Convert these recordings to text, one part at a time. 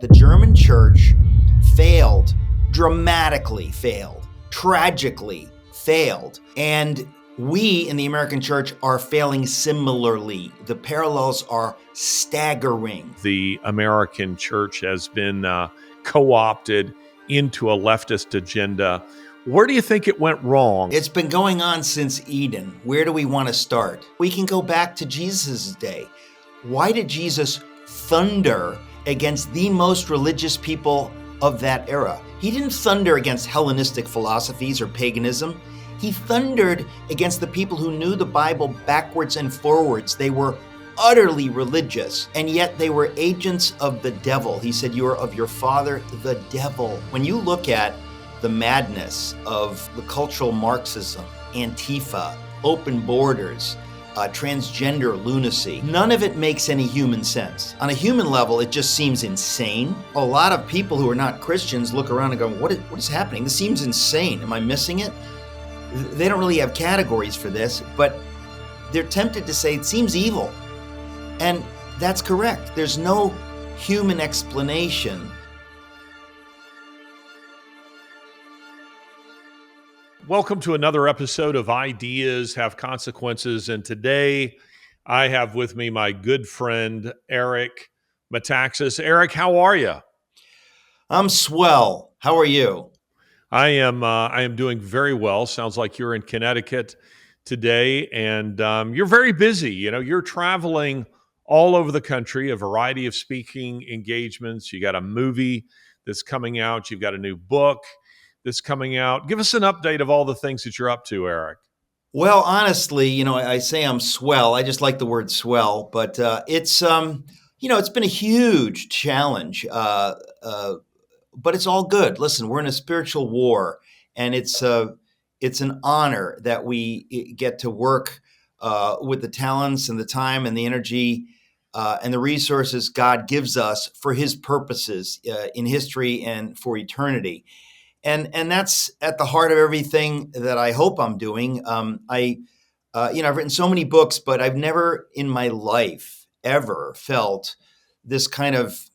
The German church failed, dramatically failed, tragically failed. And we in the American church are failing similarly. The parallels are staggering. The American church has been co-opted into a leftist agenda. Where do you think it went wrong? It's been going on since Eden. Where do we want to start? We can go back to Jesus' day. Why did Jesus thunder against the most religious people of that era? He didn't thunder against Hellenistic philosophies or paganism. He thundered against the people who knew the Bible backwards and forwards. They were utterly religious, and yet they were agents of the devil. He said, "You are of your father, the devil." When you look at the madness of the cultural Marxism, Antifa, open borders, transgender lunacy, none of it makes any human sense. On a human level, it just seems insane. A lot of people who are not Christians look around and go, what is happening? This seems insane. Am I missing it? They don't really have categories for this, but they're tempted to say it seems evil. And that's correct. There's no human explanation. Welcome to another episode of Ideas Have Consequences. And today I have with me my good friend, Eric Metaxas. Eric, how are you? I'm swell. How are you? I am doing very well. Sounds like you're in Connecticut today, and you're very busy. You know, you're traveling all over the country, a variety of speaking engagements. You got a movie that's coming out. You've got a new book that's coming out. Give us an update of all the things that you're up to, Eric. Well, honestly, I say I'm swell. I just like the word swell, but it's been a huge challenge. But it's all good. Listen, we're in a spiritual war, and it's an honor that we get to work with the talents and the time and the energy and the resources God gives us for His purposes in history and for eternity. And that's at the heart of everything that I hope I'm doing. I've written so many books, but I've never in my life ever felt this kind of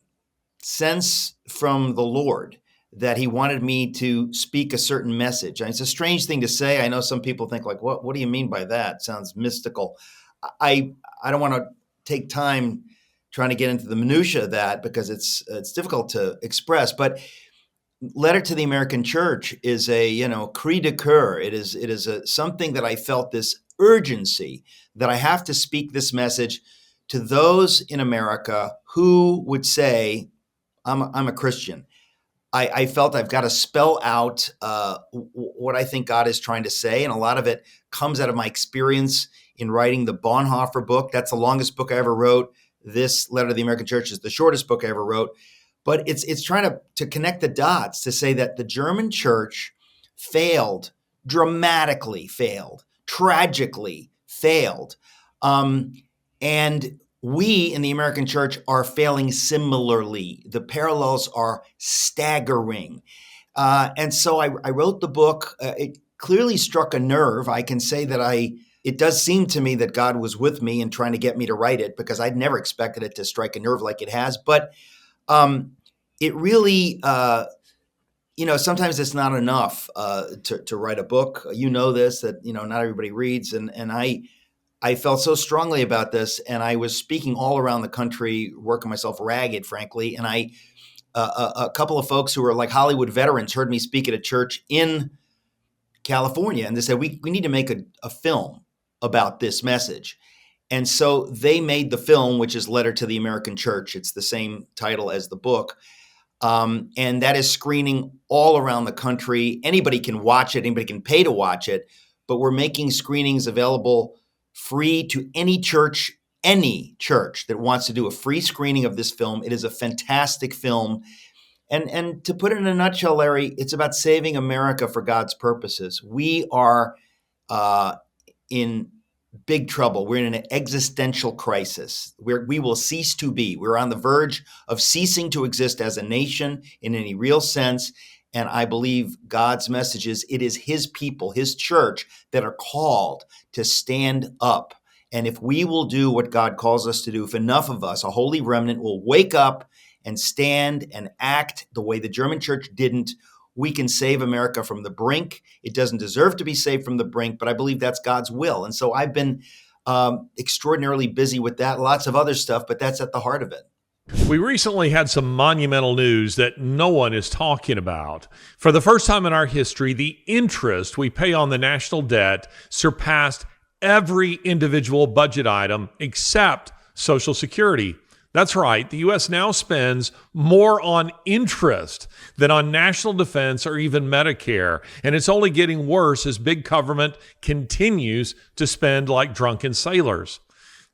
sense from the Lord that He wanted me to speak a certain message. And it's a strange thing to say. I know some people think like, what do you mean by that? It sounds mystical. I don't want to take time trying to get into the minutia of that because it's difficult to express. But Letter to the American Church is a cri de coeur. It is something that I felt this urgency that I have to speak this message to those in America who would say, I'm a Christian. I felt I've got to spell out what I think God is trying to say. And a lot of it comes out of my experience in writing the Bonhoeffer book. That's the longest book I ever wrote. This Letter to the American Church is the shortest book I ever wrote. But it's trying to connect the dots to say that the German church failed, dramatically failed, tragically failed. And we in the American church are failing similarly. The parallels are staggering. And so I wrote the book. It clearly struck a nerve. I can say that it does seem to me that God was with me in trying to get me to write it because I'd never expected it to strike a nerve like it has. But it really, sometimes it's not enough to write a book. You know this, that, not everybody reads. And I felt so strongly about this, and I was speaking all around the country, working myself ragged, frankly. And a couple of folks who were like Hollywood veterans heard me speak at a church in California, and they said, we need to make a film about this message. And so they made the film, which is Letter to the American Church. It's the same title as the book. And that is screening all around the country. Anybody can watch it. Anybody can pay to watch it. But we're making screenings available free to any church that wants to do a free screening of this film. It is a fantastic film. And to put it in a nutshell, Larry, it's about saving America for God's purposes. We are in big trouble. We're in an existential crisis where we will cease to be. We're on the verge of ceasing to exist as a nation in any real sense. And I believe God's message is it is His people, His church, that are called to stand up. And if we will do what God calls us to do, if enough of us, a holy remnant, will wake up and stand and act the way the German church didn't, we can save America from the brink. It doesn't deserve to be saved from the brink, but I believe that's God's will. And so I've been extraordinarily busy with that, lots of other stuff, but that's at the heart of it. We recently had some monumental news that no one is talking about. For the first time in our history, the interest we pay on the national debt surpassed every individual budget item except Social Security. That's right. The U.S. now spends more on interest than on national defense or even Medicare. And it's only getting worse as big government continues to spend like drunken sailors.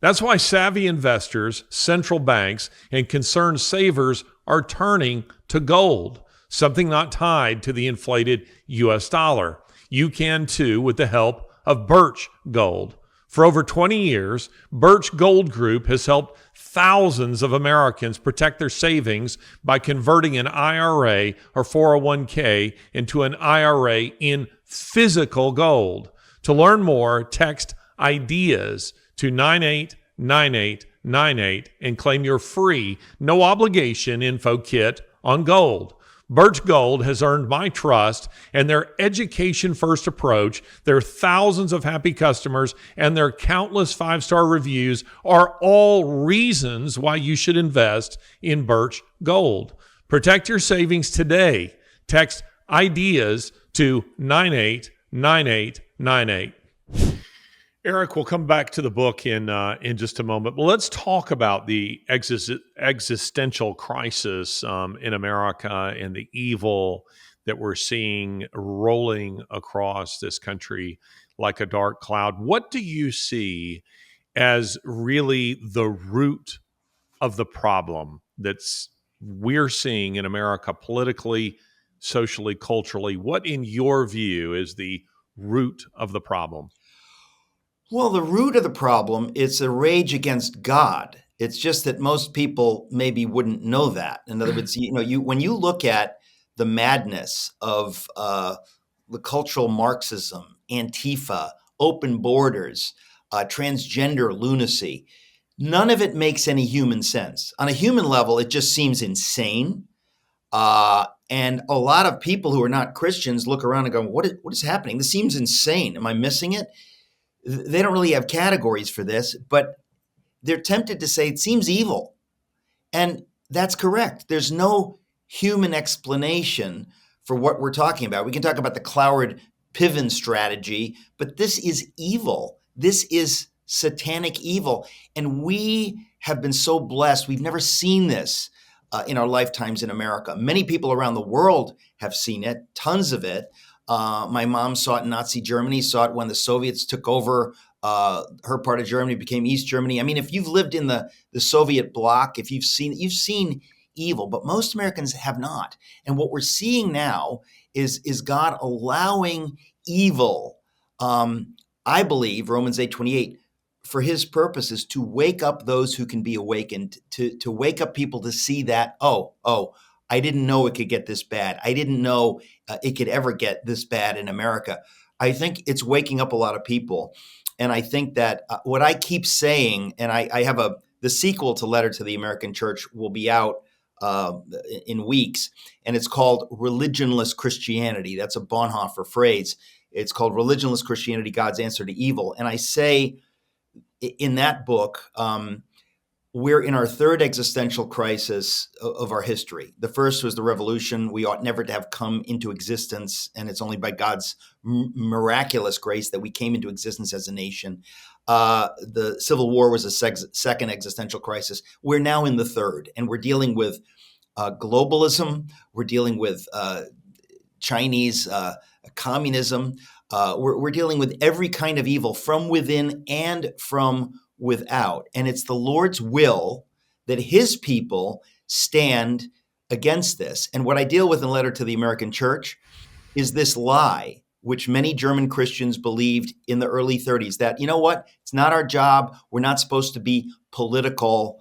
That's why savvy investors, central banks, and concerned savers are turning to gold, something not tied to the inflated U.S. dollar. You can too with the help of Birch Gold. For over 20 years, Birch Gold Group has helped thousands of Americans protect their savings by converting an IRA or 401k into an IRA in physical gold. To learn more, text IDEAS to 989898 and claim your free, no obligation info kit on gold. Birch Gold has earned my trust, and their education-first approach, their thousands of happy customers, and their countless five-star reviews are all reasons why you should invest in Birch Gold. Protect your savings today. Text IDEAS to 989898. Eric, we'll come back to the book in just a moment. But let's talk about the existential crisis in America and the evil that we're seeing rolling across this country like a dark cloud. What do you see as really the root of the problem that's we're seeing in America politically, socially, culturally? What, in your view, is the root of the problem? Well, the root of the problem is a rage against God. It's just that most people maybe wouldn't know that. In other words, when you look at the madness of the cultural Marxism, Antifa, open borders, transgender lunacy, none of it makes any human sense. On a human level, it just seems insane. And a lot of people who are not Christians look around and go, what is happening? This seems insane. Am I missing it? They don't really have categories for this, but they're tempted to say it seems evil. And that's correct. There's no human explanation for what we're talking about. We can talk about the Cloward Piven strategy, but this is evil. This is satanic evil. And we have been so blessed. We've never seen this in our lifetimes in America. Many people around the world have seen it, tons of it. My mom saw it in Nazi Germany, saw it when the Soviets took over her part of Germany, became East Germany. I mean, if you've lived in the Soviet bloc, if you've seen evil, but most Americans have not. And what we're seeing now is God allowing evil. I believe Romans 8:28, for his purpose is to wake up those who can be awakened, to wake up people to see that, I didn't know it could get this bad. I didn't know it could ever get this bad in America. I think it's waking up a lot of people. And I think that what I keep saying, and I have the sequel to Letter to the American Church will be out in weeks, and it's called Religionless Christianity. That's a Bonhoeffer phrase. It's called Religionless Christianity, God's Answer to Evil. And I say in that book, we're in our third existential crisis of our history. The first was the revolution. We ought never to have come into existence, and it's only by God's miraculous grace that we came into existence as a nation. The Civil War was a second existential crisis. We're now in the third, and we're dealing with globalism. We're dealing with Chinese communism. We're dealing with every kind of evil from within and from without. And it's the Lord's will that his people stand against this. And what I deal with in Letter to the American Church is this lie, which many German Christians believed in the early 30s, that, you know what, it's not our job. We're not supposed to be political.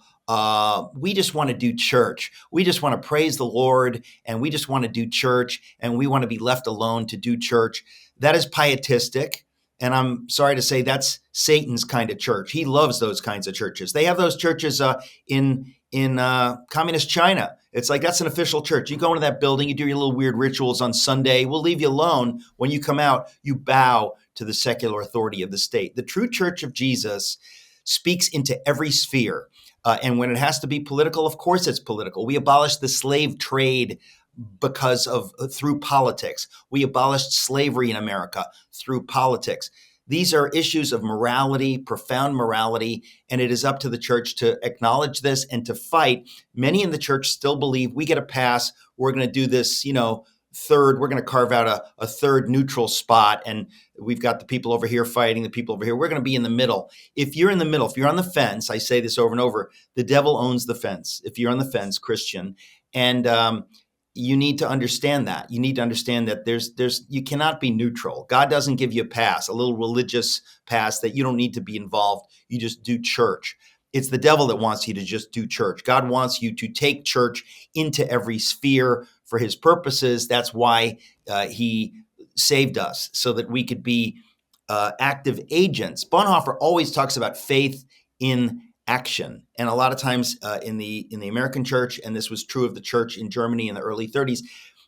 We just want to do church. We just want to praise the Lord, and we just want to do church, and we want to be left alone to do church. That is pietistic. And I'm sorry to say that's Satan's kind of church. He loves those kinds of churches. They have those churches in communist China. It's like, that's an official church. You go into that building, you do your little weird rituals on Sunday. We'll leave you alone. When you come out, you bow to the secular authority of the state. The true church of Jesus speaks into every sphere. And when it has to be political, of course it's political. We abolished the slave trade through politics. We abolished slavery in America through politics. These are issues of morality, profound morality, and it is up to the church to acknowledge this and to fight. Many in the church still believe we get a pass. We're going to do this, we're going to carve out a third neutral spot. And we've got the people over here fighting the people over here. We're going to be in the middle. If you're in the middle, if you're on the fence, I say this over and over, the devil owns the fence. If you're on the fence, Christian, and you need to understand that. You need to understand that you cannot be neutral. God doesn't give you a pass, a little religious pass that you don't need to be involved. You just do church. It's the devil that wants you to just do church. God wants you to take church into every sphere for his purposes. That's why he saved us, so that we could be active agents. Bonhoeffer always talks about faith in action. And a lot of times in the American church, and this was true of the church in Germany in the early 30s,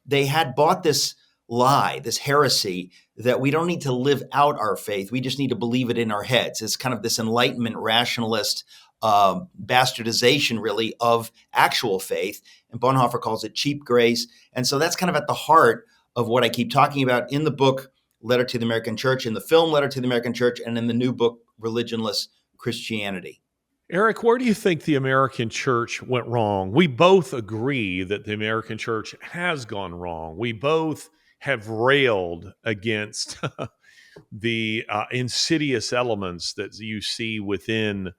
they had bought this lie, this heresy, that we don't need to live out our faith. We just need to believe it in our heads. It's kind of this Enlightenment rationalist bastardization, really, of actual faith. And Bonhoeffer calls it cheap grace. And so that's kind of at the heart of what I keep talking about in the book, Letter to the American Church, in the film, Letter to the American Church, and in the new book, Religionless Christianity. Eric, where do you think the American church went wrong? We both agree that the American church has gone wrong. We both have railed against the insidious elements that you see within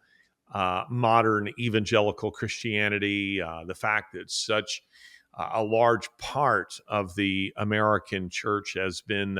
modern evangelical Christianity, the fact that such a large part of the American church has been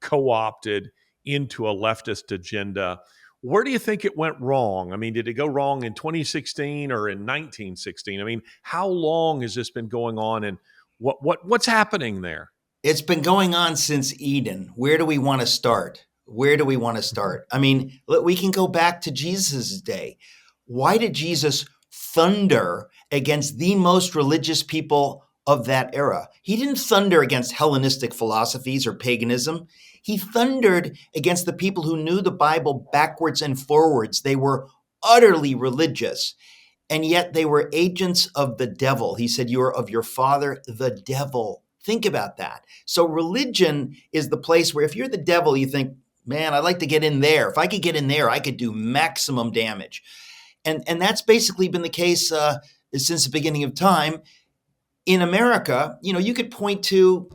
co-opted into a leftist agenda. Where do you think it went wrong? I mean, did it go wrong in 2016 or in 1916? I mean, how long has this been going on, and what's happening there? It's been going on since Eden. Where do we want to start? Where do we want to start? I mean, we can go back to Jesus' day. Why did Jesus thunder against the most religious people of that era? He didn't thunder against Hellenistic philosophies or paganism. He thundered against the people who knew the Bible backwards and forwards. They were utterly religious, and yet they were agents of the devil. He said, "You are of your father, the devil." Think about that. So religion is the place where if you're the devil, you think, man, I'd like to get in there. If I could get in there, I could do maximum damage. And that's basically been the case since the beginning of time. In America, you could point to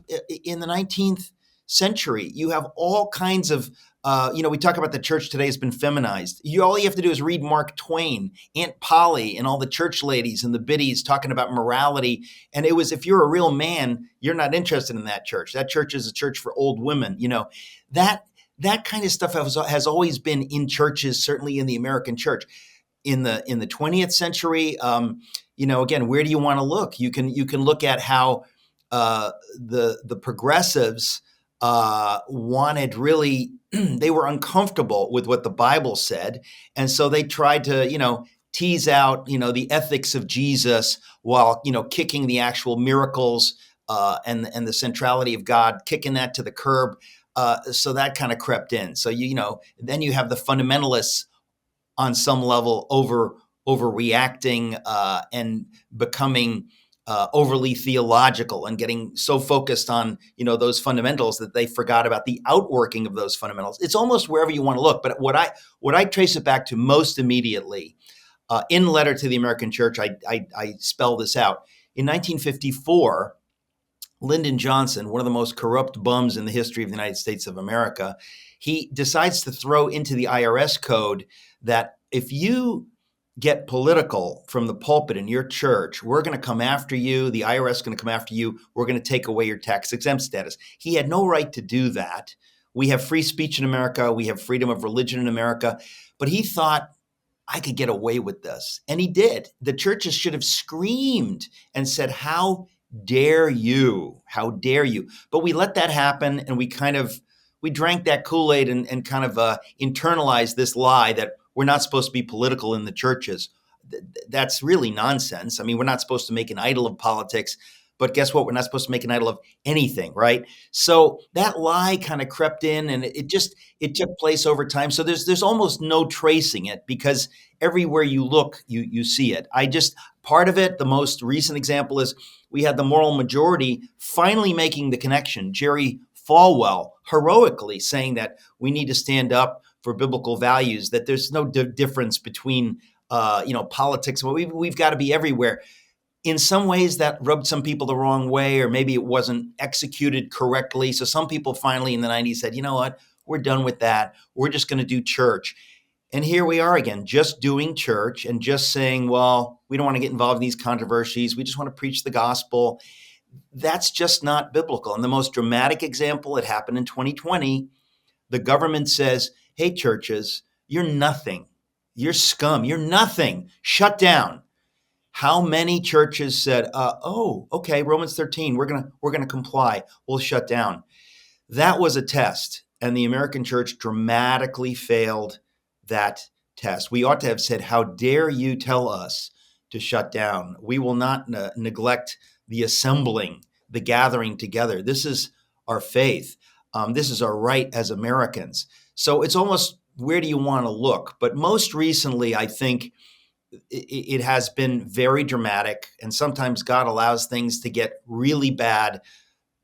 in the 19th century, you have all kinds of, we talk about the church today has been feminized. All you have to do is read Mark Twain, Aunt Polly, and all the church ladies and the biddies talking about morality. And it was, if you're a real man, you're not interested in that church. That church is a church for old women. That kind of stuff has always been in churches, certainly in the American church. In the 20th century, again, where do you want to look? You can look at how the progressives wanted really, they were uncomfortable with what the Bible said, and so they tried to tease out the ethics of Jesus while kicking the actual miracles and the centrality of God, kicking that to the curb. So that kind of crept in. So then you have the fundamentalists on some level overreacting and becoming overly theological and getting so focused on those fundamentals that they forgot about the outworking of those fundamentals. It's almost wherever you want to look. But what I trace it back to most immediately in Letter to the American Church, I spell this out. In 1954, Lyndon Johnson, one of the most corrupt bums in the history of the United States of America, he decides to throw into the IRS code that if you get political from the pulpit in your church, we're going to come after you. The IRS is going to come after you. We're going to take away your tax exempt status. He had no right to do that. We have free speech in America. We have freedom of religion in America. But he thought, I could get away with this. And he did. The churches should have screamed and said, how dare you? How dare you? But we let that happen, and we drank that Kool-Aid and kind of internalized this lie that we're not supposed to be political in the churches. that's really nonsense. I mean, we're not supposed to make an idol of politics, but guess what? We're not supposed to make an idol of anything, right? So that lie kind of crept in, and it took place over time. So there's almost no tracing it, because everywhere you look, you see it. Part of it, the most recent example is we had the moral majority finally making the connection. Jerry Falwell heroically saying that we need to stand up for biblical values, that there's no difference between politics. Well, we've got to be everywhere. In some ways that rubbed some people the wrong way, or maybe it wasn't executed correctly. So some people finally in the 90s said, you know what, we're done with that. We're just going to do church. And here we are again, just doing church and just saying, well, we don't want to get involved in these controversies. We just want to preach the gospel. That's just not biblical. And the most dramatic example, it happened in 2020. The government says, hey, churches, you're nothing. You're scum. You're nothing. Shut down. How many churches said, "Oh, okay, Romans 13, we're gonna comply. We'll shut down." That was a test, and the American church dramatically failed that test. We ought to have said, "How dare you tell us to shut down? We will not neglect the assembling, the gathering together. This is our faith. This is our right as Americans." So it's almost, where do you want to look? But most recently, I think it has been very dramatic, and sometimes God allows things to get really bad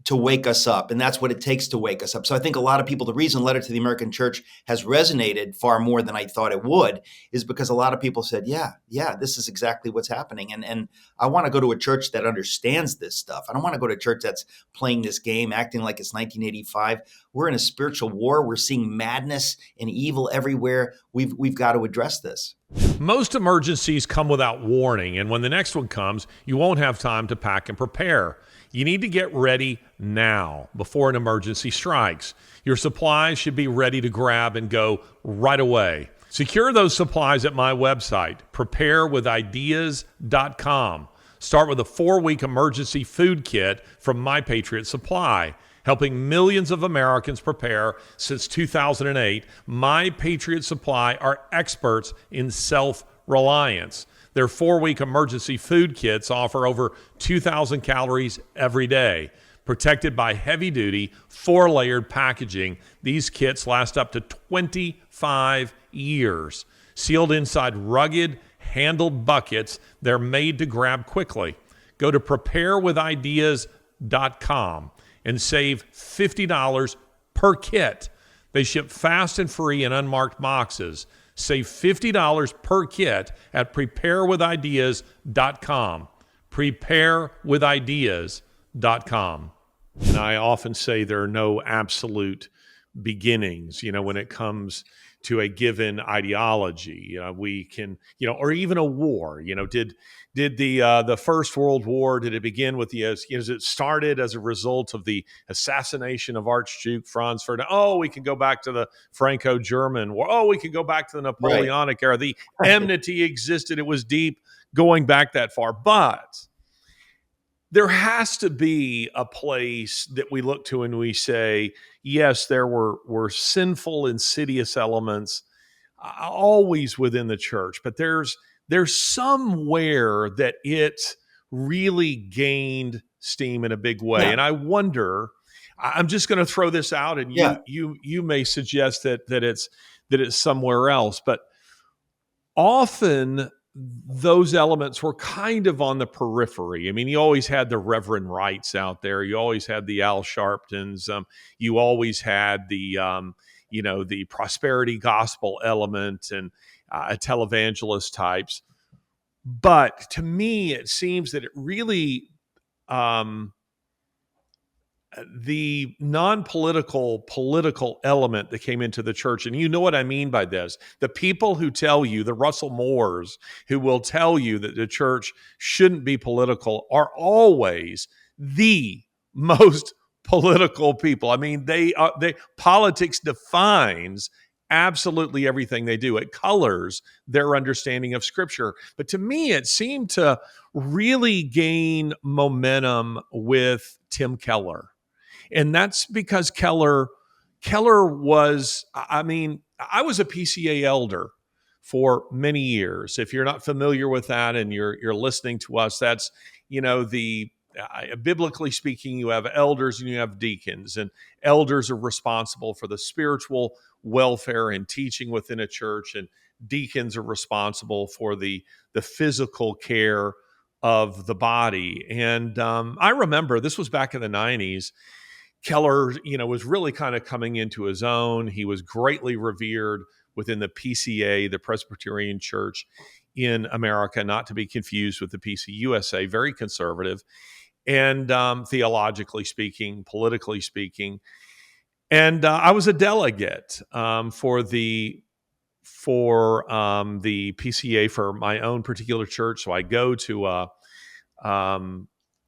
to wake us up, and that's what it takes to wake us up. So I think a lot of people, the reason Letter to the American Church has resonated far more than I thought it would is because a lot of people said, yeah, this is exactly what's happening. And I want to go to a church that understands this stuff. I don't want to go to a church that's playing this game, acting like it's 1985. We're in a spiritual war. We're seeing madness and evil everywhere. We've got to address this. Most emergencies come without warning, and when the next one comes, you won't have time to pack and prepare. You need to get ready now before an emergency strikes. Your supplies should be ready to grab and go right away. Secure those supplies at my website, preparewithideas.com. Start with a 4-week emergency food kit from my Patriot Supply. Helping millions of Americans prepare since 2008, My Patriot Supply are experts in self-reliance. Their 4-week emergency food kits offer over 2,000 calories every day. Protected by heavy-duty, 4-layered packaging, these kits last up to 25 years. Sealed inside rugged, handled buckets, they're made to grab quickly. Go to preparewithideas.com and save $50 per kit. They ship fast and free in unmarked boxes. Save $50 per kit at preparewithideas.com. Preparewithideas.com. And I often say there are no absolute beginnings, when it comes to a given ideology. We can, or even a war. Did the First World War, did it begin with it started as a result of the assassination of Archduke Franz Ferdinand? Oh, we can go back to the Franco-German War. Oh, we can go back to the Napoleonic era. The enmity existed. It was deep going back that far. But there has to be a place that we look to and we say, yes, there were sinful, insidious elements always within the church, but there's somewhere that it really gained steam in a big way. Yeah. And I wonder, I'm just going to throw this out, and you may suggest that it's somewhere else, but often those elements were kind of on the periphery. I mean, you always had the Reverend Wrights out there. You always had the Al Sharptons. You always had the prosperity gospel element and televangelist types. But to me, it seems that it really, the non-political, political element that came into the church. And you know what I mean by this. The people who tell you, the Russell Moores, who will tell you that the church shouldn't be political, are always the most political people. I mean, politics defines absolutely everything they do. It colors their understanding of Scripture. But to me, it seemed to really gain momentum with Tim Keller. And that's because Keller was, I was a PCA elder for many years. If you're not familiar with that and you're listening to us, that's, the biblically speaking, you have elders and you have deacons, and elders are responsible for the spiritual welfare and teaching within a church, and deacons are responsible for the physical care of the body. And I remember this was back in the 90s. Keller, was really kind of coming into his own. He was greatly revered within the PCA, the Presbyterian Church in America, not to be confused with the PCUSA, very conservative, and theologically speaking, politically speaking. And I was a delegate for the PCA for my own particular church. So I go to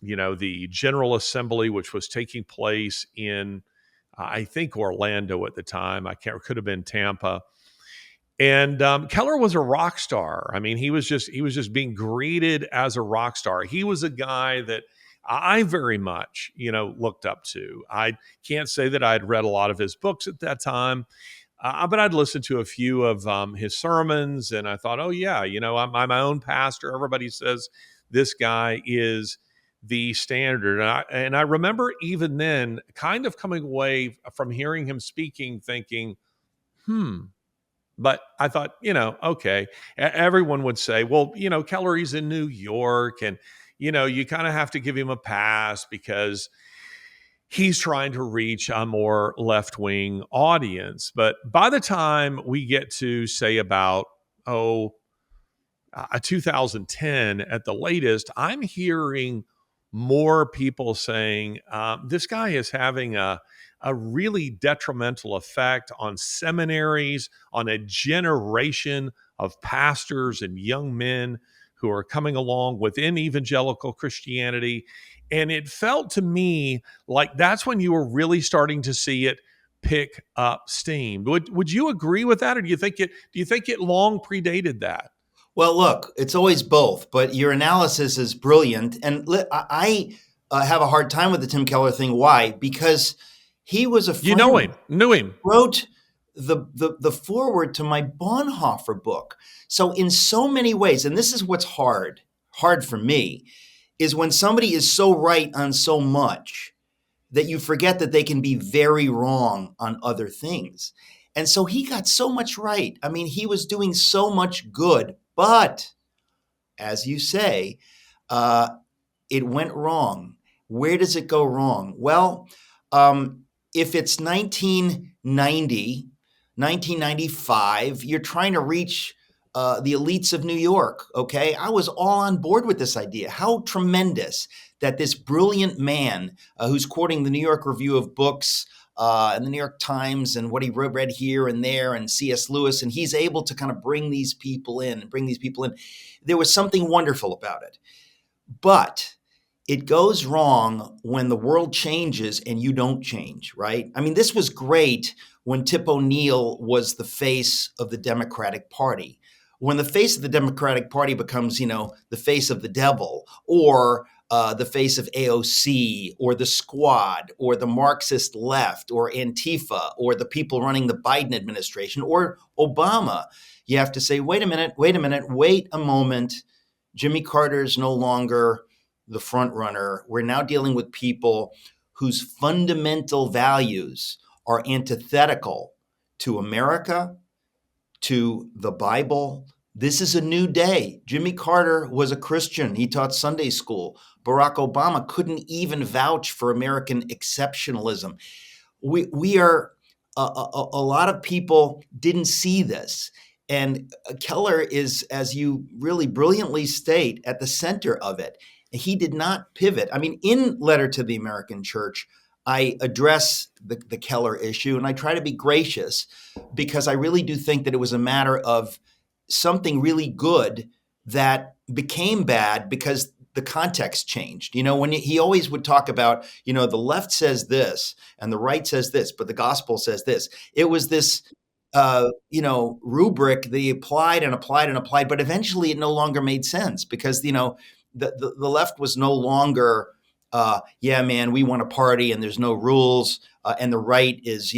the General Assembly, which was taking place in I think Orlando at the time. Could have been Tampa. And Keller was a rock star. I mean, he was just being greeted as a rock star. He was a guy that I very much, looked up to. I can't say that I'd read a lot of his books at that time, but I'd listened to a few of his sermons, and I thought, oh yeah, I'm my own pastor. Everybody says this guy is the standard. And I remember even then kind of coming away from hearing him speaking thinking, but I thought, okay, everyone would say, well, Keller, he's in New York, and, you kind of have to give him a pass because he's trying to reach a more left-wing audience. But by the time we get to say about, 2010 at the latest, I'm hearing more people saying this guy is having a really detrimental effect on seminaries, on a generation of pastors and young men who are coming along within evangelical Christianity. And it felt to me like that's when you were really starting to see it pick up steam. Would you agree with that, or do you think it long predated that? Well, look, it's always both, but your analysis is brilliant. And I have a hard time with the Tim Keller thing. Why? Because he was a friend. You knew him. Wrote the foreword to my Bonhoeffer book. So in so many ways, and this is what's hard for me, is when somebody is so right on so much that you forget that they can be very wrong on other things. And so he got so much right. I mean, he was doing so much good, but as you say, it went wrong. Where does it go wrong? Well, if it's 1990, 1995, you're trying to reach the elites of New York, okay? I was all on board with this idea. How tremendous that this brilliant man who's quoting the New York Review of Books and the New York Times and what he read here and there and C.S. Lewis, and he's able to kind of bring these people in. There was something wonderful about it. But it goes wrong when the world changes and you don't change, right? I mean, this was great when Tip O'Neill was the face of the Democratic Party. When the face of the Democratic Party becomes, the face of the devil, or the face of AOC, or the Squad, or the Marxist left, or Antifa, or the people running the Biden administration, or Obama, you have to say, wait a moment. Jimmy Carter is no longer the front runner. We're now dealing with people whose fundamental values are antithetical to America, to the Bible. This is a new day. Jimmy Carter was a Christian. He taught Sunday school. Barack Obama couldn't even vouch for American exceptionalism. We are a lot of people didn't see this. And Keller is, as you really brilliantly state, at the center of it. He did not pivot. I mean, in Letter to the American Church, I address the Keller issue, and I try to be gracious because I really do think that it was a matter of something really good that became bad because the context changed. When he always would talk about, the left says this and the right says this, but the gospel says this. It was this rubric that he applied and applied and applied, but eventually it no longer made sense because, the left was no longer yeah, man, we want to party and there's no rules. And the right is,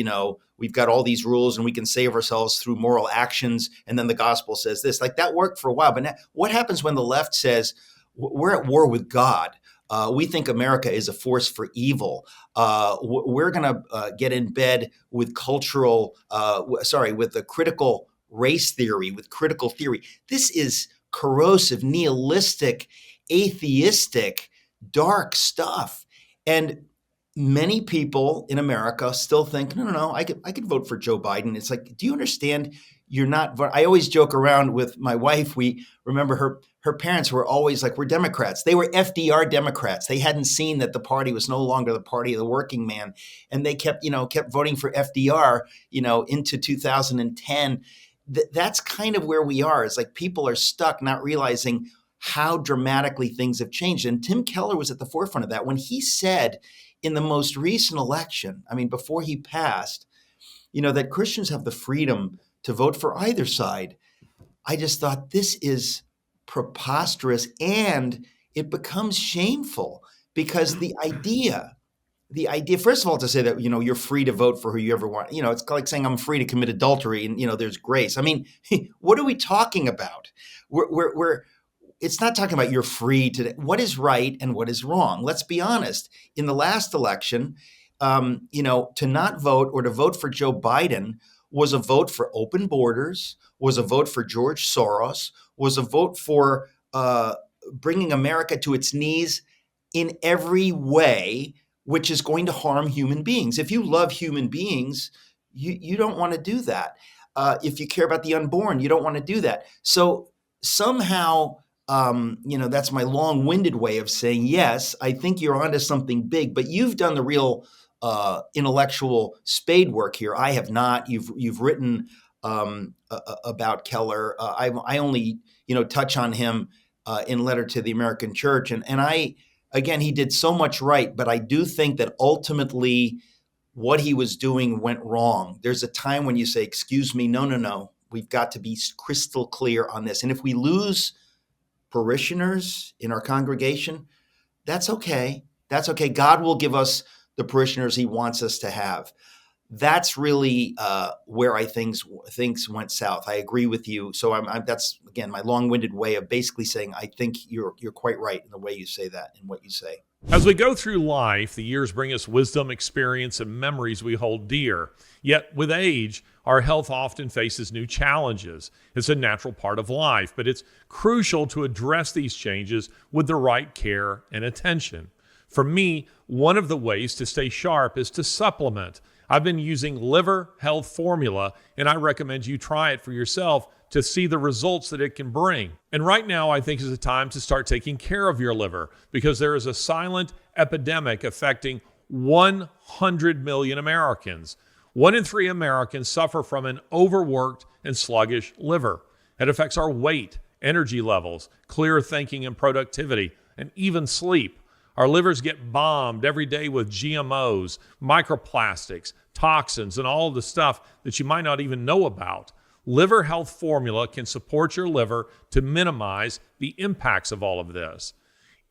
we've got all these rules and we can save ourselves through moral actions. And then the gospel says this. Like that worked for a while. But now, what happens when the left says we're at war with God? We think America is a force for evil. We're going to get in bed with with the critical race theory, with critical theory. This is corrosive, nihilistic, atheistic, dark stuff. And many people in America still think, no, I could vote for Joe Biden. It's like, do you understand? You're not. I always joke around with my wife. We remember her parents were always like, we're Democrats. They were FDR Democrats. They hadn't seen that the party was no longer the party of the working man. And they kept voting for FDR, into 2010. That's kind of where we are. It's like people are stuck not realizing how dramatically things have changed. And Tim Keller was at the forefront of that when he said in the most recent election, before he passed, that Christians have the freedom to vote for either side. I just thought this is preposterous, and it becomes shameful because the idea, first of all, to say that, you're free to vote for who you ever want, it's like saying I'm free to commit adultery and, there's grace. What are we talking about? It's not talking about you're free to what is right and what is wrong. Let's be honest. In the last election, to not vote or to vote for Joe Biden was a vote for open borders, was a vote for George Soros, was a vote for bringing America to its knees in every way, which is going to harm human beings. If you love human beings, you don't want to do that. If you care about the unborn, you don't want to do that. So somehow, that's my long-winded way of saying, yes, I think you're onto something big, but you've done the real intellectual spade work here. I have not. You've written about Keller. I only touch on him in Letter to the American Church, and again, he did so much right, but I do think that ultimately what he was doing went wrong. There's a time when you say, "Excuse me, no, we've got to be crystal clear on this," and if we lose parishioners in our congregation, that's okay. That's okay. God will give us the parishioners he wants us to have. That's really where I think things went south. I agree with you. So that's, again, my long-winded way of basically saying I think you're quite right in the way you say that and what you say. As we go through life, the years bring us wisdom, experience, and memories we hold dear. Yet with age, our health often faces new challenges. It's a natural part of life, but it's crucial to address these changes with the right care and attention. For me, one of the ways to stay sharp is to supplement. I've been using Liver Health Formula, and I recommend you try it for yourself to see the results that it can bring. And right now, I think is a time to start taking care of your liver because there is a silent epidemic affecting 100 million Americans. 1 in 3 Americans suffer from an overworked and sluggish liver. It affects our weight, energy levels, clear thinking and productivity, and even sleep. Our livers get bombed every day with GMOs, microplastics, toxins, and all of the stuff that you might not even know about. Liver Health Formula can support your liver to minimize the impacts of all of this.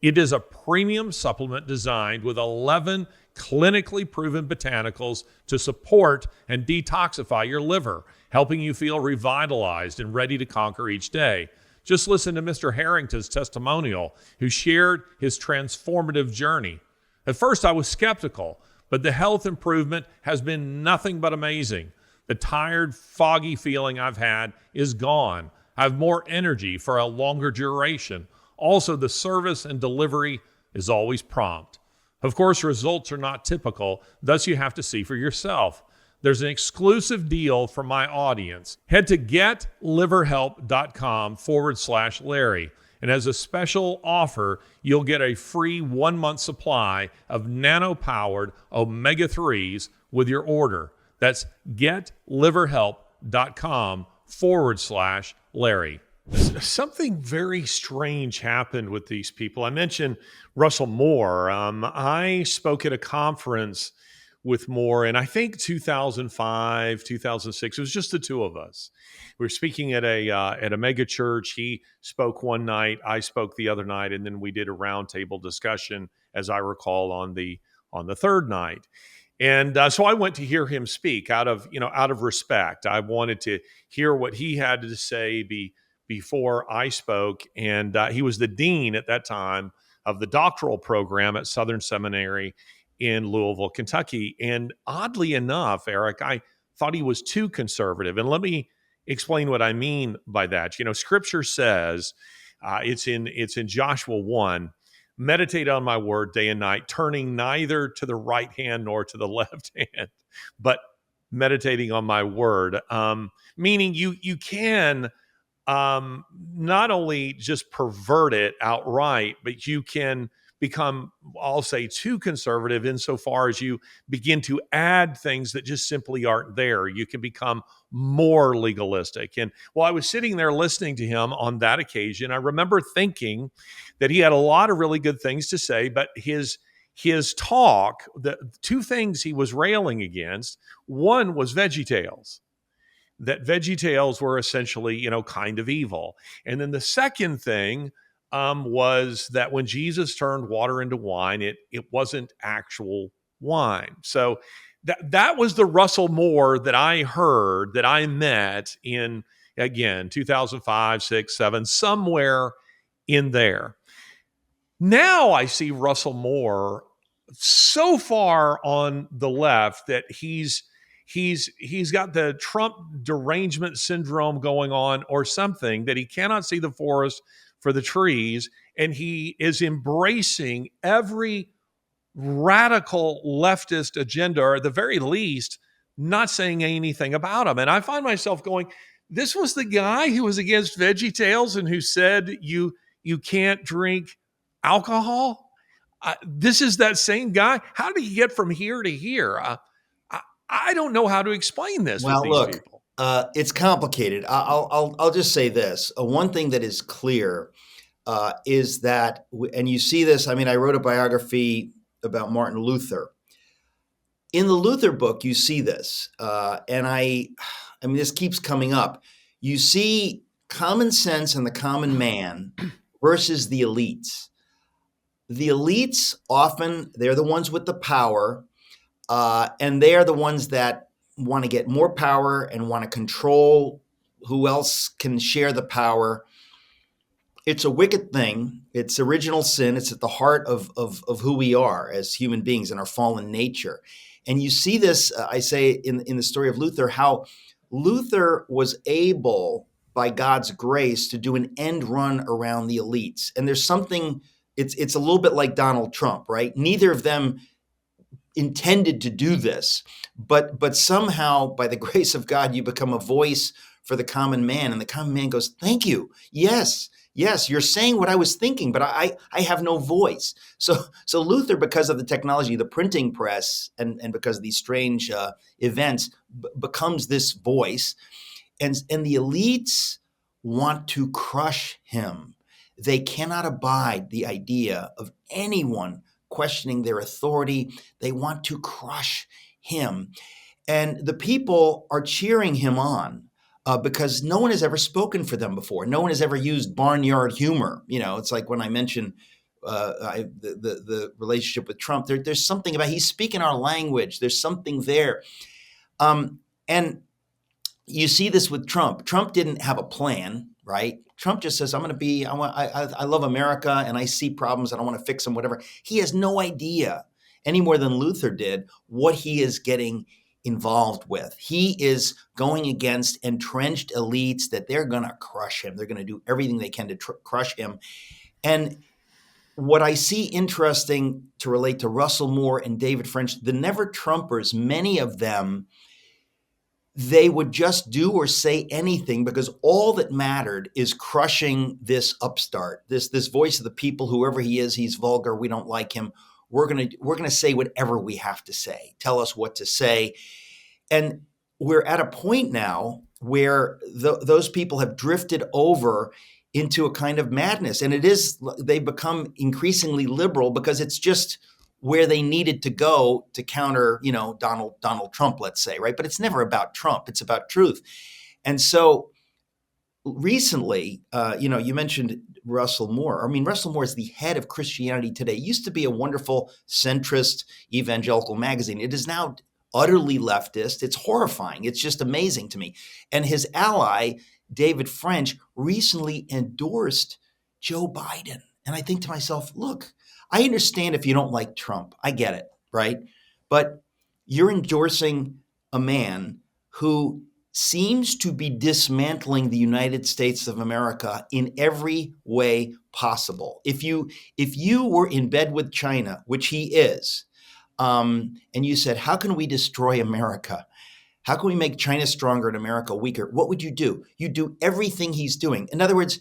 It is a premium supplement designed with 11 clinically proven botanicals to support and detoxify your liver, helping you feel revitalized and ready to conquer each day. Just listen to Mr. Harrington's testimonial, who shared his transformative journey. At first, I was skeptical, but the health improvement has been nothing but amazing. The tired, foggy feeling I've had is gone. I have more energy for a longer duration. Also, the service and delivery is always prompt. Of course, results are not typical, thus you have to see for yourself. There's an exclusive deal for my audience. Head to getliverhelp.com/Larry. And as a special offer, you'll get a free 1-month supply of Nano Powered Omega-3s with your order. That's getliverhelp.com/Larry. Something very strange happened with these people. I mentioned Russell Moore. I spoke at a conference with Moore in, I think, 2005, 2006. It was just the two of us. We were speaking at a mega church. He spoke one night, I spoke the other night, and then we did a roundtable discussion as I recall, on the third night. And so I went to hear him speak out of respect. I wanted to hear what he had to say before I spoke. And he was the dean at that time of the doctoral program at Southern Seminary in Louisville, Kentucky. And oddly enough, Eric, I thought he was too conservative. And let me explain what I mean by that. Scripture says, it's in Joshua 1, meditate on my word day and night, turning neither to the right hand nor to the left hand, but meditating on my word. Meaning you can not only just pervert it outright, but you can become, I'll say, too conservative insofar as you begin to add things that just simply aren't there. You can become more legalistic. And while I was sitting there listening to him on that occasion, I remember thinking that he had a lot of really good things to say, but his talk, the two things he was railing against, one was VeggieTales, that VeggieTales were essentially, kind of evil. And then the second thing was that when Jesus turned water into wine, it wasn't actual wine. So that was the Russell Moore that I heard, that I met in, again, 2005, 6, 7, somewhere in there. Now I see Russell Moore so far on the left that he's got the Trump derangement syndrome going on or something, that he cannot see the forest for the trees, and he is embracing every radical leftist agenda, or at the very least not saying anything about them. And I find myself going, this was the guy who was against VeggieTales and who said you can't drink alcohol. This is that same guy. How did he get from here to here? I don't know how to explain this with Well, these look, people. it's complicated. I'll just say this. One thing that is clear is that, and you see this. I mean, I wrote a biography about Martin Luther. In the Luther book, you see this, and I mean, this keeps coming up. You see common sense and the common man versus the elites. The elites often, they're the ones with the power, and they are the ones that want to get more power and want to control who else can share the power. It's a wicked thing. It's original sin. It's at the heart of who we are as human beings and our fallen nature. And you see this, I say, in the story of Luther, how Luther was able, by God's grace, to do an end run around the elites. And there's something, it's a little bit like Donald Trump, right? Neither of them intended to do this, but somehow, by the grace of God, you become a voice for the common man, and the common man goes, "Thank you, yes, you're saying what I was thinking, but I have no voice." So Luther, because of the technology, the printing press, and because of these strange events, becomes this voice, and the elites want to crush him. They cannot abide the idea of anyone questioning their authority. They want to crush him. And the people are cheering him on because no one has ever spoken for them before. No one has ever used barnyard humor. It's like when I mentioned the relationship with Trump. There's something about, he's speaking our language. There's something there. And you see this with Trump. Trump didn't have a plan, right? Trump just says, I love America and I see problems and I want to fix them, whatever. He has no idea, any more than Luther did, what he is getting involved with. He is going against entrenched elites that they're going to crush him. They're going to do everything they can to crush him. And what I see interesting to relate to Russell Moore and David French, the never Trumpers, many of them, they would just do or say anything because all that mattered is crushing this upstart, this voice of the people, whoever he is. He's vulgar. We don't like him. We're gonna say whatever we have to say. Tell us what to say. And we're at a point now where those people have drifted over into a kind of madness, and they become increasingly liberal because it's just where they needed to go to counter, Donald Trump, let's say, right? But it's never about Trump. It's about truth. And so recently, you mentioned Russell Moore. I mean, Russell Moore is the head of Christianity Today. It used to be a wonderful centrist evangelical magazine. It is now utterly leftist. It's horrifying. It's just amazing to me. And his ally, David French, recently endorsed Joe Biden. And I think to myself, look, I understand if you don't like Trump. I get it, right? But you're endorsing a man who seems to be dismantling the United States of America in every way possible. If you were in bed with China, which he is, and you said, "How can we destroy America? How can we make China stronger and America weaker?" What would you do? You'd do everything he's doing. In other words,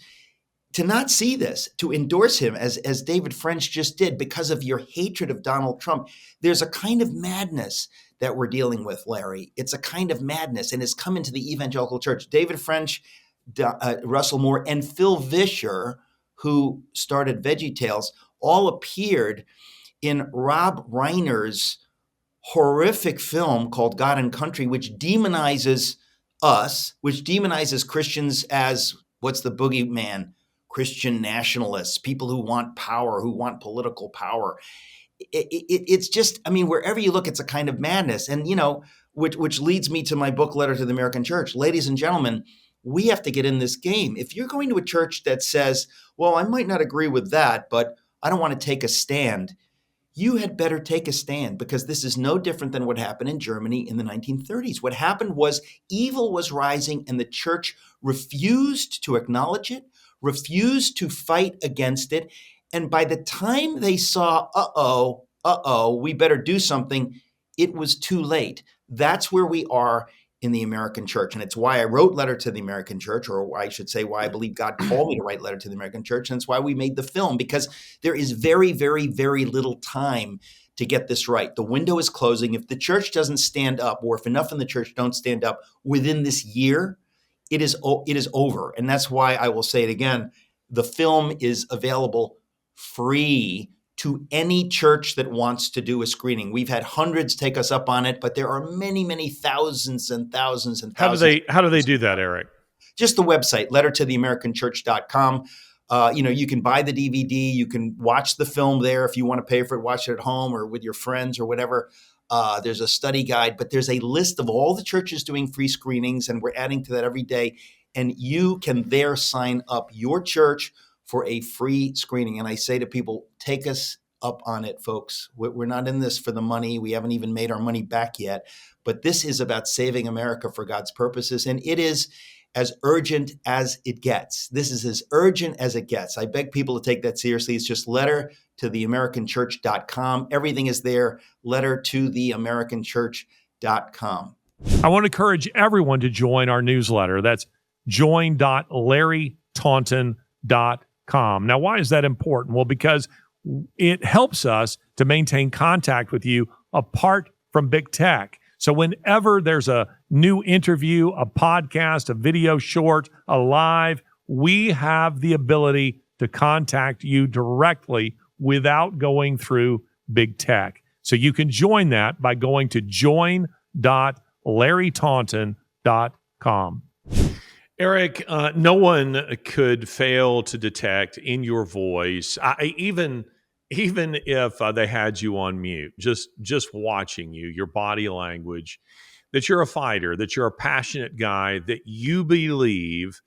to not see this, to endorse him as David French just did because of your hatred of Donald Trump, there's a kind of madness that we're dealing with, Larry. It's a kind of madness, and it's come into the evangelical church. David French, Russell Moore, and Phil Vischer, who started VeggieTales, all appeared in Rob Reiner's horrific film called God and Country, which demonizes us, which demonizes Christians as what's the boogeyman? Christian nationalists, people who want power, who want political power. It's just, I mean, wherever you look, it's a kind of madness. And, which leads me to my book, Letter to the American Church. Ladies and gentlemen, we have to get in this game. If you're going to a church that says, well, I might not agree with that, but I don't want to take a stand, you had better take a stand, because this is no different than what happened in Germany in the 1930s. What happened was evil was rising and the church refused to acknowledge it, refused to fight against it. And by the time they saw, we better do something, it was too late. That's where we are in the American church. And it's why I wrote Letter to the American Church, or I should say why I believe God called me to write Letter to the American Church. And it's why we made the film, because there is very, very, very little time to get this right. The window is closing. If the church doesn't stand up, or if enough in the church don't stand up within this year, it is over. And that's why I will say it again. The film is available free to any church that wants to do a screening. We've had hundreds take us up on it, but there are many, many thousands and thousands and thousands. How do they do that, Eric? Just the website, lettertotheamericanchurch.com. You can buy the DVD. You can watch the film there if you want to pay for it, watch it at home or with your friends or whatever. There's a study guide, but there's a list of all the churches doing free screenings, and we're adding to that every day. And you can there sign up your church for a free screening. And I say to people, take us up on it, folks. We're not in this for the money. We haven't even made our money back yet. But this is about saving America for God's purposes. And it is as urgent as it gets. This is as urgent as it gets. I beg people to take that seriously. It's just lettertotheamericanchurch.com. Everything is there, lettertotheamericanchurch.com. I want to encourage everyone to join our newsletter. That's join.larrytaunton.com. Now, why is that important? Well, because it helps us to maintain contact with you apart from big tech. So whenever there's a new interview, a podcast, a video short, a live, we have the ability to contact you directly without going through big tech. So you can join that by going to join.larrytaunton.com. Eric, no one could fail to detect in your voice, even if they had you on mute, just watching you, your body language, that you're a fighter, that you're a passionate guy, that you believe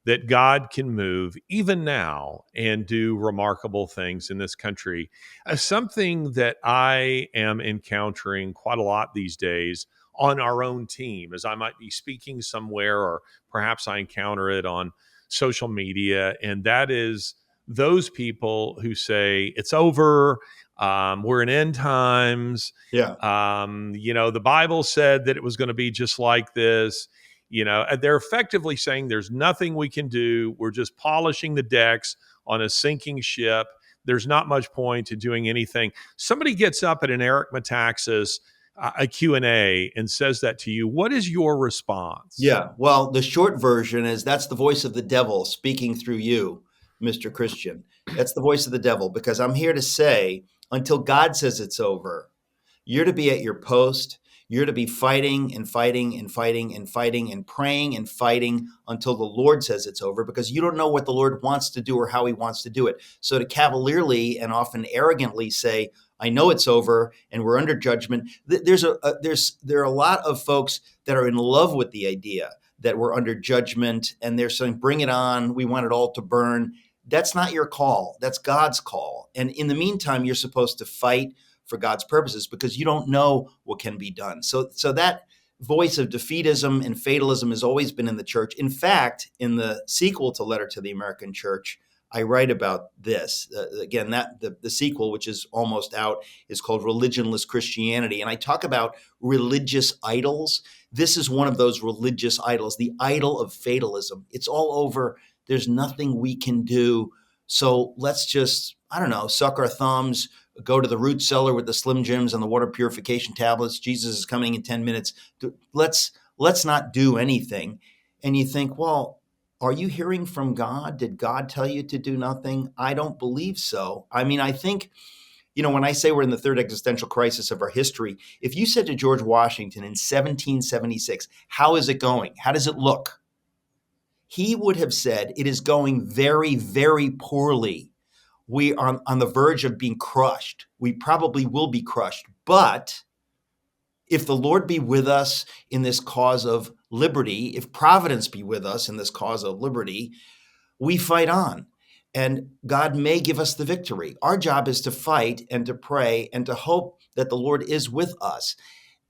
that God can move even now and do remarkable things in this country. Something that I am encountering quite a lot these days on our own team, as I might be speaking somewhere, or perhaps I encounter it on social media, and that is those people who say it's over, we're in end times. Yeah. The Bible said that it was going to be just like this. They're effectively saying there's nothing we can do. We're just polishing the decks on a sinking ship. There's not much point to doing anything. Somebody gets up at an Eric Metaxas a Q&A and says that to you. What is your response? Yeah. Well, the short version is that's the voice of the devil speaking through you, Mr. Christian. That's the voice of the devil, because I'm here to say, until God says it's over, you're to be at your post. You're to be fighting and fighting and fighting and fighting and praying and fighting until the Lord says it's over, because you don't know what the Lord wants to do or how he wants to do it. So to cavalierly and often arrogantly say, I know it's over and we're under judgment. There are a lot of folks that are in love with the idea that we're under judgment, and they're saying, bring it on. We want it all to burn. That's not your call. That's God's call. And in the meantime, you're supposed to fight for God's purposes, because you don't know what can be done. So that voice of defeatism and fatalism has always been in the church. In fact, in the sequel to Letter to the American Church, I write about this. Again, the sequel, which is almost out, is called Religionless Christianity. And I talk about religious idols. This is one of those religious idols, the idol of fatalism. It's all over. There's nothing we can do. So let's just, I don't know, suck our thumbs, go to the root cellar with the Slim Jims and the water purification tablets. Jesus is coming in 10 minutes. Let's not do anything. And you think, well, are you hearing from God? Did God tell you to do nothing? I don't believe so. I mean, I think, when I say we're in the third existential crisis of our history, if you said to George Washington in 1776, how is it going? How does it look? He would have said, it is going very, very poorly. We are on the verge of being crushed. We probably will be crushed. But if the Lord be with us in this cause of liberty, if providence be with us in this cause of liberty, we fight on. And God may give us the victory. Our job is to fight and to pray and to hope that the Lord is with us.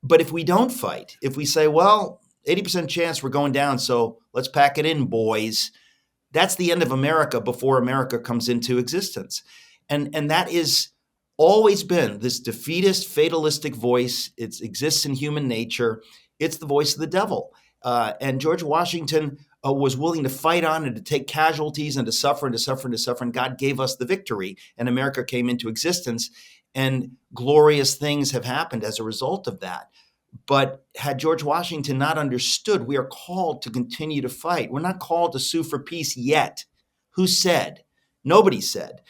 But if we don't fight, if we say, well, 80% chance we're going down, so let's pack it in, boys, that's the end of America before America comes into existence. And that is always been this defeatist, fatalistic voice. It exists in human nature. It's the voice of the devil. And George Washington was willing to fight on and to take casualties and to suffer and to suffer and to suffer. And God gave us the victory, and America came into existence. And glorious things have happened as a result of that. But had George Washington not understood, we are called to continue to fight. We're not called to sue for peace yet. Who said? Nobody said.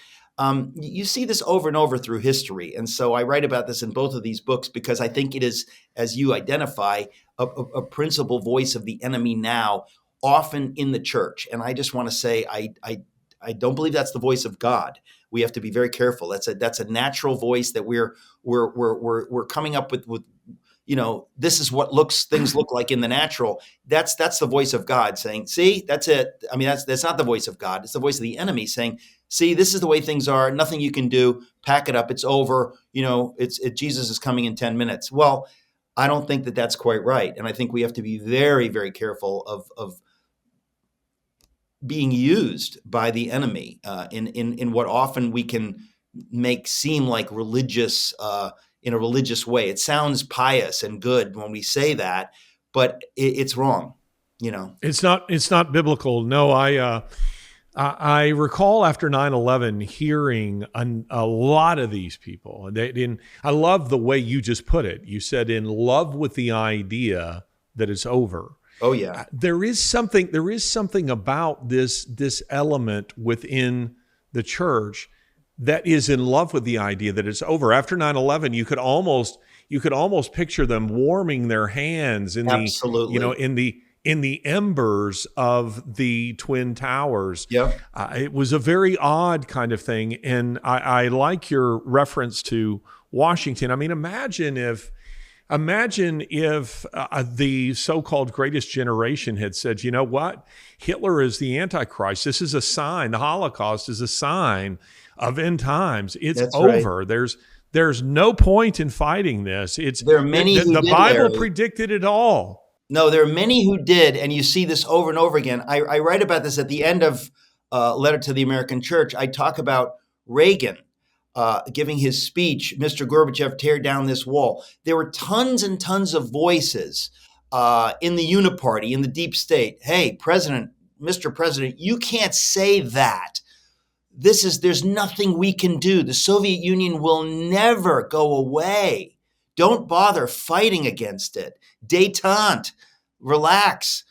You see this over and over through history. And so I write about this in both of these books because I think it is, as you identify, a principal voice of the enemy now, often in the church. And I just want to say, I don't believe that's the voice of God. We have to be very careful. That's a natural voice that we're coming up with. This is what things look like in the natural. That's the voice of God saying, see, that's it. I mean, that's not the voice of God. It's the voice of the enemy saying, see, this is the way things are. Nothing you can do. Pack it up. It's over. Jesus is coming in 10 minutes. Well, I don't think that that's quite right. And I think we have to be very, very careful of being used by the enemy in what often we can make seem like religious in a religious way. It sounds pious and good when we say that, but it's wrong. It's not biblical. No, I recall after 9/11 hearing a lot of these people. I love the way you just put it. You said in love with the idea that it's over. Oh yeah. There is something about this element within the church that is in love with the idea that it's over. After 9/11, you could almost picture them warming their hands in Absolutely. in the embers of the Twin Towers. Yep. It was a very odd kind of thing. And I like your reference to Washington. I mean, imagine if the so-called greatest generation had said, you know what? Hitler is the Antichrist. This is a sign. The Holocaust is a sign of end times. It's That's over. right. There's no point in fighting this. There are many who the did, Bible Larry. predicted it all. No, there are many who did, and you see this over and over again. I write about this at the end of Letter to the American Church. I talk about Reagan giving his speech, Mr. Gorbachev, tear down this wall. There were tons and tons of voices in the uniparty, in the deep state. Hey, Mr. President, you can't say that. There's nothing we can do. The Soviet Union will never go away. Don't bother fighting against it. Détente, relax.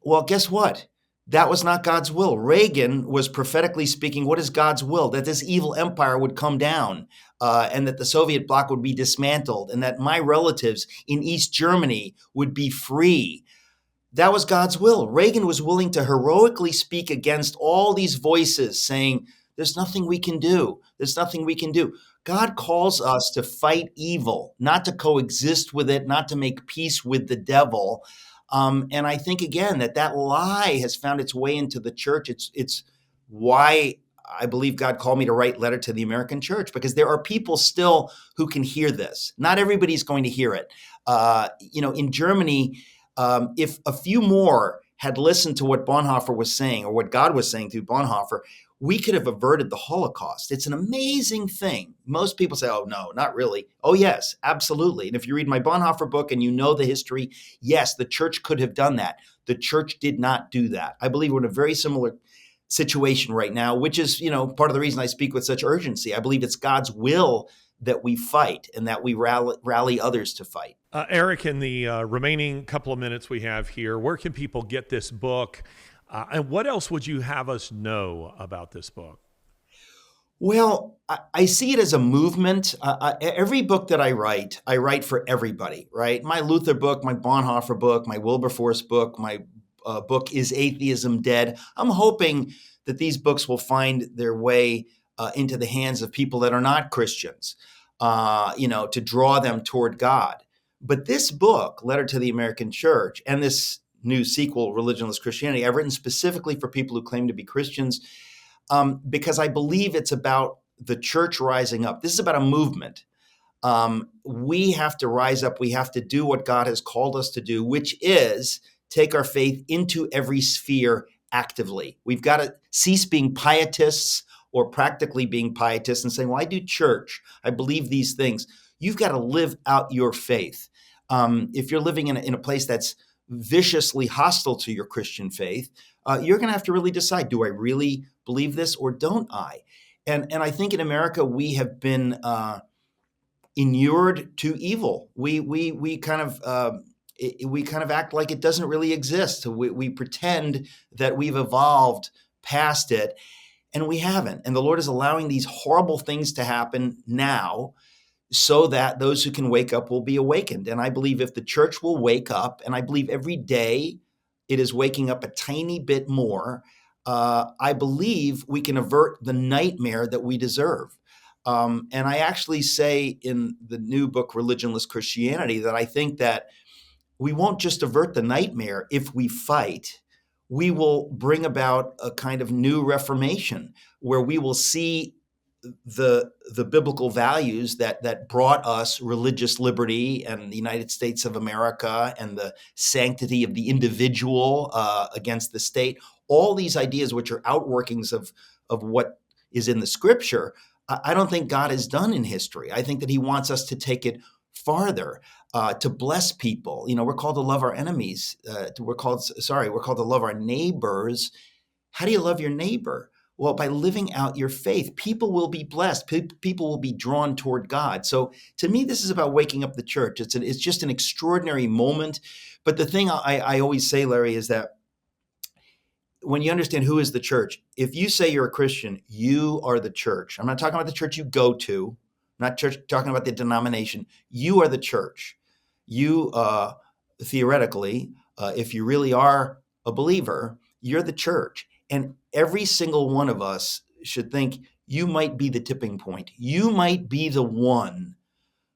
Well, guess what? That was not God's will. Reagan was prophetically speaking, what is God's will? That this evil empire would come down, and that the Soviet bloc would be dismantled, and that my relatives in East Germany would be free. That was God's will. Reagan was willing to heroically speak against all these voices saying, there's nothing we can do. There's nothing we can do. God calls us to fight evil, not to coexist with it, not to make peace with the devil. And I think, again, that lie has found its way into the church. It's why I believe God called me to write Letter to the American Church, because there are people still who can hear this. Not everybody's going to hear it. In Germany, if a few more had listened to what Bonhoeffer was saying, or what God was saying through Bonhoeffer, we could have averted the Holocaust. It's an amazing thing. Most people say, oh, no, not really. Oh, yes, absolutely. And if you read my Bonhoeffer book and you know the history, yes, the church could have done that. The church did not do that. I believe we're in a very similar situation right now, which is, part of the reason I speak with such urgency. I believe it's God's will that we fight and that we rally others to fight. Eric, in the remaining couple of minutes we have here, where can people get this book? And what else would you have us know about this book? Well, I see it as a movement. Every book that I write for everybody, right? My Luther book, my Bonhoeffer book, my Wilberforce book, my book, Is Atheism Dead? I'm hoping that these books will find their way into the hands of people that are not Christians, to draw them toward God. But this book, Letter to the American Church, and this new sequel, Religionless Christianity, I've written specifically for people who claim to be Christians, because I believe it's about the church rising up. This is about a movement. We have to rise up. We have to do what God has called us to do, which is take our faith into every sphere actively. We've got to cease being pietists or practically being pietists and saying, well, I do church. I believe these things. You've got to live out your faith. If you're living in a place that's viciously hostile to your Christian faith, you're going to have to really decide, do I really believe this or don't I? And I think in America, we have been inured to evil. We kind of act like it doesn't really exist. We pretend that we've evolved past it, and we haven't. And the Lord is allowing these horrible things to happen now so that those who can wake up will be awakened. And I believe if the church will wake up, and I believe every day it is waking up a tiny bit more, I believe we can avert the nightmare that we deserve. And I actually say in the new book, Religionless Christianity, that I think that we won't just avert the nightmare if we fight. We will bring about a kind of new reformation where we will see the biblical values that brought us religious liberty and the United States of America and the sanctity of the individual against the state. All these ideas, which are outworkings of what is in the scripture, I don't think God has done in history. I think that he wants us to take it farther, to bless people. We're called to love our enemies. We're called to love our neighbors. How do you love your neighbor? Well, by living out your faith, people will be blessed. People will be drawn toward God. So to me, this is about waking up the church. It's just an extraordinary moment. But the thing I always say, Larry, is that when you understand who is the church, if you say you're a Christian, you are the church. I'm not talking about the church you go to. I'm not talking about the denomination. You are the church. You, theoretically, if you really are a believer, you're the church. And every single one of us should think you might be the tipping point. You might be the one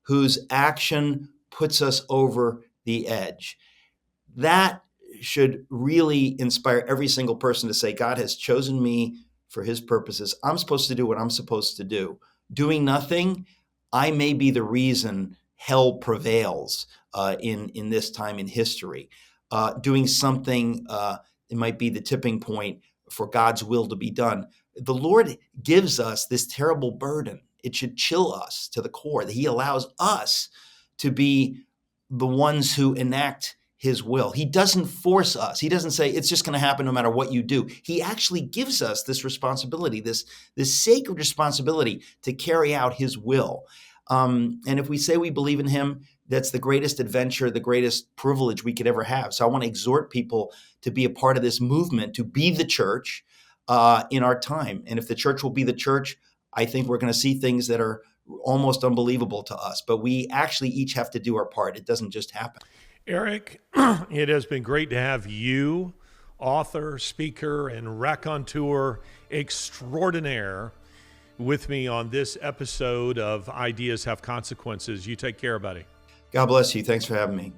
whose action puts us over the edge. That should really inspire every single person to say, God has chosen me for his purposes. I'm supposed to do what I'm supposed to do. Doing nothing, I may be the reason hell prevails in this time in history. Doing something, it might be the tipping point for God's will to be done. The Lord gives us this terrible burden. It should chill us to the core, that he allows us to be the ones who enact his will. He doesn't force us. He doesn't say it's just going to happen no matter what you do. He actually gives us this responsibility, this sacred responsibility to carry out his will. And if we say we believe in him, that's the greatest adventure, the greatest privilege we could ever have. So I want to exhort people to be a part of this movement, to be the church in our time. And if the church will be the church, I think we're going to see things that are almost unbelievable to us. But we actually each have to do our part. It doesn't just happen. Eric, it has been great to have you, author, speaker, and raconteur extraordinaire, with me on this episode of Ideas Have Consequences. You take care, buddy. God bless you. Thanks for having me.